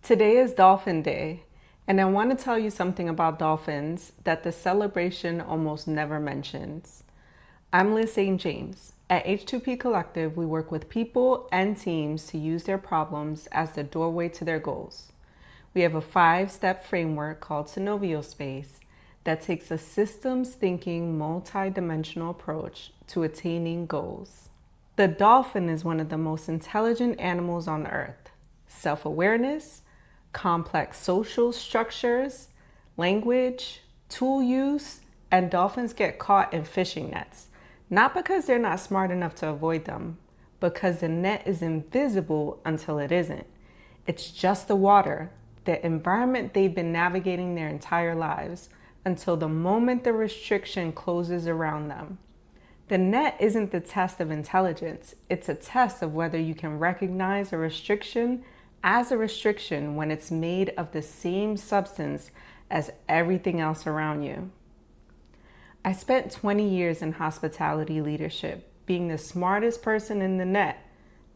Today is Dolphin Day, and I want to tell you something about dolphins that the celebration almost never mentions. I'm Liz St. James. At H2P Collective, we work with people and teams to use their problems as the doorway to their goals. We have a 5-step framework called Synovio Space that takes a systems thinking, multi-dimensional approach to attaining goals. The dolphin is one of the most intelligent animals on earth. Self-awareness, complex social structures, language, tool use, and dolphins get caught in fishing nets. Not because they're not smart enough to avoid them, because the net is invisible until it isn't. It's just the water, the environment they've been navigating their entire lives, until the moment the restriction closes around them. The net isn't the test of intelligence, it's a test of whether you can recognize a restriction as a restriction when it's made of the same substance as everything else around you. I spent 20 years in hospitality leadership, being the smartest person in the net,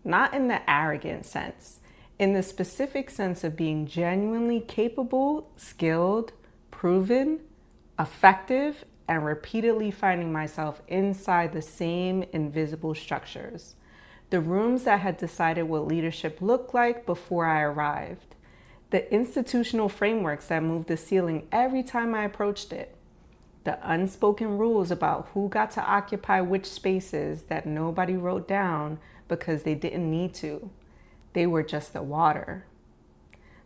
not in the arrogant sense, in the specific sense of being genuinely capable, skilled, proven, effective, and repeatedly finding myself inside the same invisible structures. The rooms that had decided what leadership looked like before I arrived. The institutional frameworks that moved the ceiling every time I approached it. The unspoken rules about who got to occupy which spaces that nobody wrote down because they didn't need to. They were just the water.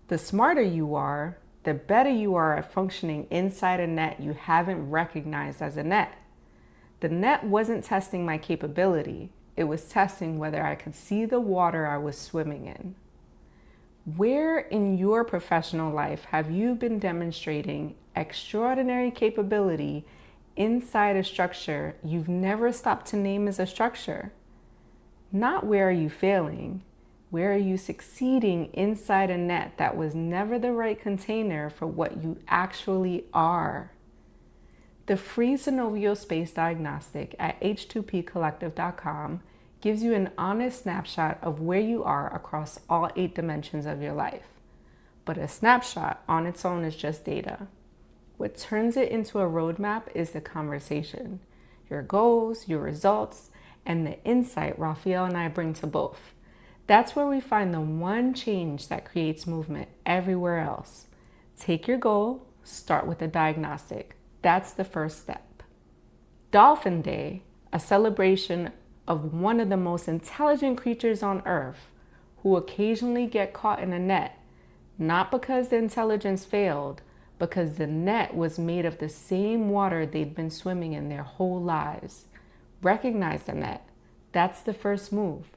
The smarter you are, the better you are at functioning inside a net you haven't recognized as a net. The net wasn't testing my capability. It was testing whether I could see the water I was swimming in. Where in your professional life have you been demonstrating extraordinary capability inside a structure you've never stopped to name as a structure? Not where are you failing, where are you succeeding inside a net that was never the right container for what you actually are? The free Synovio Space Diagnostic at h2pcollective.com gives you an honest snapshot of where you are across all 8 dimensions of your life. But a snapshot on its own is just data. What turns it into a roadmap is the conversation, your goals, your results, and the insight Raphael and I bring to both. That's where we find the one change that creates movement everywhere else. Take your goal, start with a diagnostic. That's the first step. Dolphin Day, a celebration of one of the most intelligent creatures on earth who occasionally get caught in a net, not because the intelligence failed, because the net was made of the same water they'd been swimming in their whole lives. Recognize the net. That's the first move.